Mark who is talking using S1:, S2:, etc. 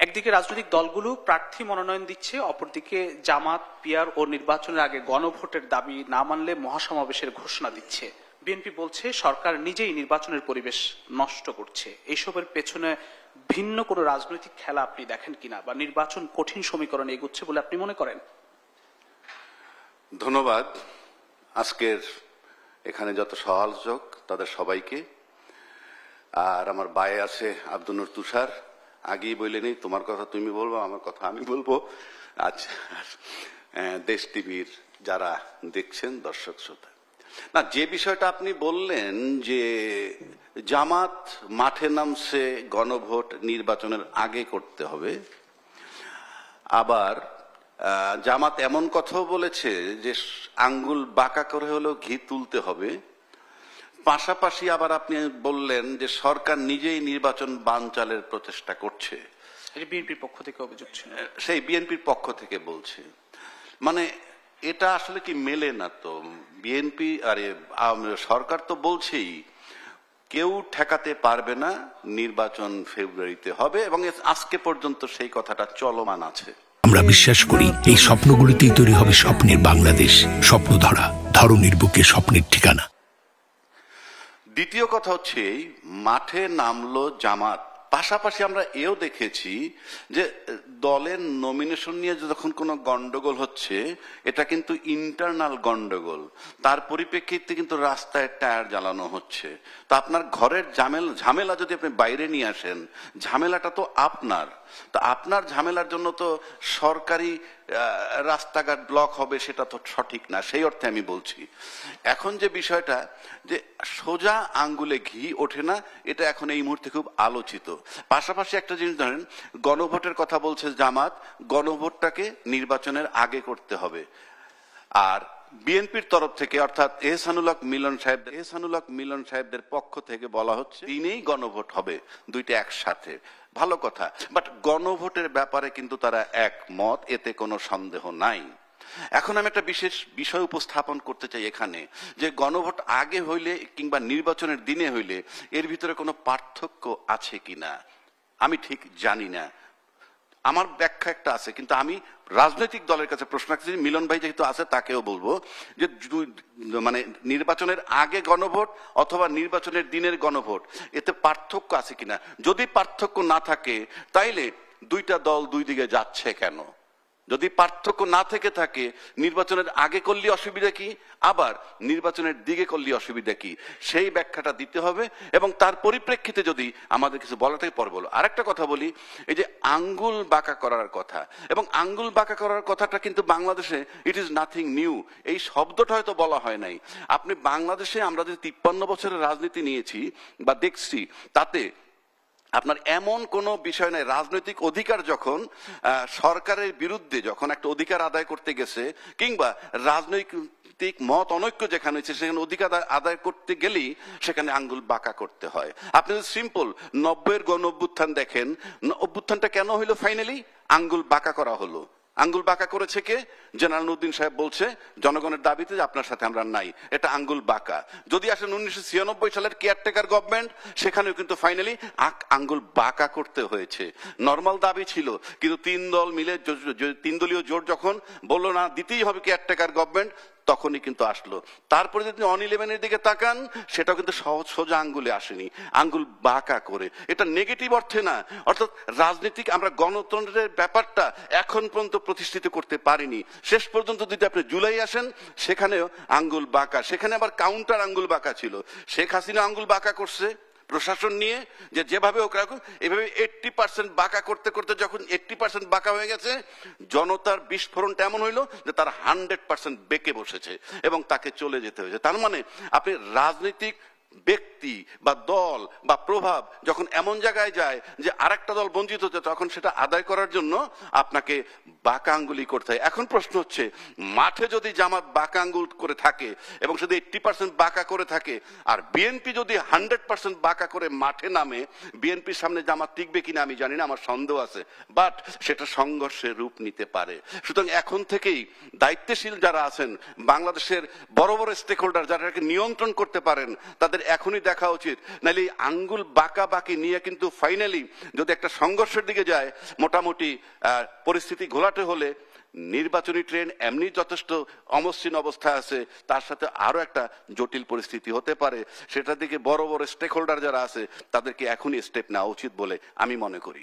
S1: একদিকে রাজনৈতিক দলগুলো প্রার্থী মনোনয়ন দিচ্ছে, অপরদিকে জামাত পিআর ও নির্বাচনের আগে গণভোটের দাবি না মানলে মহাসমাবেশের ঘোষণা দিচ্ছে। বিএনপি বলছে সরকার নিজেই নির্বাচনের পরিবেশ নষ্ট করছে। এইসবের পেছনে ভিন্ন কোনো রাজনৈতিক খেলা আপনি দেখেন কিনা, বা নির্বাচন কঠিন সমীকরণে এগুচ্ছে বলে আপনি মনে করেন?
S2: ধন্যবাদ আজকের এখানে যত সহালোচক তাদের সবাইকে। আর আমার বায়ে আছে আব্দুল নূর তুষার, আগেই বললেনি তোমার কথা তুমি বলবো, আমার কথা আমি বলবো। আচ্ছা, দেশ টিভির যারা দেখছেন দর্শক শ্রোতা, না যে বিষয়টা আপনি বললেন যে জামাত মাঠে নামছে গণভোট নির্বাচনের আগে করতে হবে, আবার জামাত এমন কথাও বলেছে যে আঙ্গুল বাঁকা করে হলেও ঘি তুলতে হবে। পাশাপাশি আবার আপনি বললেন যে সরকার নিজেই নির্বাচন বানচালের প্রচেষ্টা করছে।
S1: বিএনপির পক্ষ থেকে অভিযোগ ছিল,
S2: সেই বিএনপির পক্ষ থেকে বলছে। মানে এটা আসলে কি মেলে না তো। বিএনপি আরে সরকার তো বলছেই কেউ ঠেকাতে পারবে না, নির্বাচন ফেব্রুয়ারিতে হবে, এবং আজকে পর্যন্ত সেই কথাটা চলমান আছে।
S3: আমরা বিশ্বাস করি এই স্বপ্নগুলিতেই তৈরি হবে স্বপ্নের বাংলাদেশ। স্বপ্ন ধরা, ধরনীর বুকে স্বপ্নের ঠিকানা।
S2: দ্বিতীয় কথা হচ্ছে মাঠে নামলো জামাত, পাশাপাশি আমরা এও দেখেছি যে দলের নমিনেশন নিয়ে যখন কোনো গন্ডগোল হচ্ছে এটা কিন্তু ইন্টারনাল গন্ডগোল, তার পরিপ্রেক্ষিতে কিন্তু রাস্তায় টায়ার জ্বালানো হচ্ছে। তো আপনার ঘরের ঝামেলা যদি আপনি বাইরে নিয়ে আসেন, ঝামেলাটা তো আপনার। তা আপনার ঝামেলার জন্য তো সরকারি রাস্তাঘাট ব্লক হবে, সেটা তো সঠিক না। সেই অর্থে আমি বলছি এখন যে বিষয়টা যে সোজা আঙ্গুলে ঘি ওঠে না, এটা এখন এই মুহূর্তে খুব আলোচিত। পাশাপাশি একটা জিনিস ধরেন, গণভোটের কথা বলছে জামাত, গণভোটটাকে নির্বাচনের আগে করতে হবে। আর বিএনপির তরফ থেকে অর্থাৎ এহসানুল হক মিলন সাহেবদের পক্ষ থেকে বলা হচ্ছে দিনেই গণভোট হবে, দুইটা একসাথে। ভালো কথা, বাট গণভোটের ব্যাপারে কিন্তু তারা একমত, এতে কোনো সন্দেহ নাই। এখন আমি একটা বিশেষ বিষয় উপস্থাপন করতে চাই এখানে, যে গণভোট আগে হইলে কিংবা নির্বাচনের দিনে হইলে এর ভিতরে কোনো পার্থক্য আছে কিনা আমি ঠিক জানি না। আমার ব্যাখ্যা একটা আছে, কিন্তু আমি রাজনৈতিক দলের কাছে প্রশ্ন রাখছি, মিলন ভাই যেহেতু আছে তাকেও বলবো যে মানে নির্বাচনের আগে গণভোট অথবা নির্বাচনের দিনের গণভোট, এতে পার্থক্য আছে কিনা। যদি পার্থক্য না থাকে তাইলে দুইটা দল দুই দিকে যাচ্ছে কেন? যদি পার্থক্য না থেকে থাকে, নির্বাচনের আগে করলে অসুবিধা কি, আবার নির্বাচনের দিকে করলে অসুবিধা কি, সেই ব্যাখ্যাটা দিতে হবে। এবং তার পরিপ্রেক্ষিতে যদি আমাদের কিছু বলা থাকে পরে বলো। আরেকটা কথা বলি, এই যে আঙ্গুল বাঁকা করার কথা, এবং আঙ্গুল বাঁকা করার কথাটা কিন্তু বাংলাদেশে ইট ইজ নাথিং নিউ। এই শব্দটা হয়তো বলা হয় নাই। আপনি বাংলাদেশে আমরা যে 53 বছরের রাজনীতি নিয়েছি বা দেখছি, তাতে আপনার এমন কোনো বিষয় নাই। রাজনৈতিক অধিকার যখন সরকারের বিরুদ্ধে যখন একটা অধিকার আদায় করতে গেছে, কিংবা রাজনৈতিক মত অনৈক্য যেখানে হয়েছে, সেখানে অধিকার আদায় করতে গেলেই সেখানে আঙ্গুল বাঁকা করতে হয়। আপনি যদি সিম্পল 90-এর গণ অভ্যুত্থান দেখেন, অভ্যুত্থানটা কেন হইলো? ফাইনালি আঙ্গুল বাঁকা করা হলো। আঙ্গুল বাঁকা করেছে কে? জেনারেল উদ্দিন সাহেব বলছে জনগণের দাবিতে যে আপনার সাথে আমরা নাই, এটা আঙ্গুল বাঁকা। যদি আসেন 1996 সালের কেয়ারটেকার গভর্নমেন্ট, সেখানেও কিন্তু ফাইনালি আঙ্গুল বাঁকা করতে হয়েছে। নর্মাল দাবি ছিল, কিন্তু তিন দল মিলে, তিন দলীয় জোট যখন বললো না দিতেই হবে কেয়ারটেকার গভর্নমেন্ট, তখনই কিন্তু আসলো। তারপরে যদি অন-11-এর দিকে তাকান, সেটাও কিন্তু সোজা আঙ্গুলে আসেনি, আঙ্গুল বাঁকা করে। এটা নেগেটিভ অর্থে না। অর্থাৎ রাজনীতিক আমরা গণতন্ত্রের ব্যাপারটা এখন পর্যন্ত প্রতিষ্ঠিত করতে পারিনি। শেষ পর্যন্ত যদি আপনি জুলাই আসেন, সেখানেও আঙ্গুল বাঁকা, সেখানে আবার কাউন্টার আঙ্গুল বাঁকা ছিল। শেখ হাসিনা আঙ্গুল বাঁকা করছে প্রশাসন নিয়ে, যে যেভাবে হোক রাখুন, এভাবে 80% বাঁকা করতে করতে যখন 80% বাঁকা হয়ে গেছে, জনতার বিস্ফোরণটা এমন হইলো যে তার 100% বেঁকে বসেছে এবং তাকে চলে যেতে হয়েছে। তার মানে আপনি রাজনৈতিক ব্যক্তি বা দল বা প্রভাব যখন এমন জায়গায় যায় যে আরেকটা দল বঞ্চিত হচ্ছে, তখন সেটা আদায় করার জন্য আপনাকে বাঁকা আঙ্গুলি করতে হয়। এখন প্রশ্ন হচ্ছে, মাঠে যদি জামাত বাঁকা আঙ্গুল করে থাকে এবং শুধু 80% বাঁকা করে থাকে, আর বিএনপি যদি 100% বাঁকা করে মাঠে নামে, বিএনপির সামনে জামাত টিকবে কিনা আমি জানি না, আমার সন্দেহ আছে। বাট সেটা সংঘর্ষের রূপ নিতে পারে। সুতরাং এখন থেকেই দায়িত্বশীল যারা আছেন, বাংলাদেশের বড় বড় স্টেক হোল্ডার যারা নিয়ন্ত্রণ করতে পারেন, তাদের তাদের এখনই দেখা উচিত, নাহলে এই আঙ্গুল বাঁকা বাঁকি নিয়ে কিন্তু ফাইনালি যদি একটা সংঘর্ষের দিকে যায়, মোটামুটি পরিস্থিতি ঘোলাটে হলে নির্বাচনী ট্রেন এমনি যথেষ্ট অমসৃণ অবস্থা আছে, তার সাথে আরো একটা জটিল পরিস্থিতি হতে পারে। সেটার দিকে বড় বড় স্টেক হোল্ডার যারা আছে তাদেরকে এখনই স্টেপ নেওয়া উচিত বলে আমি মনে করি।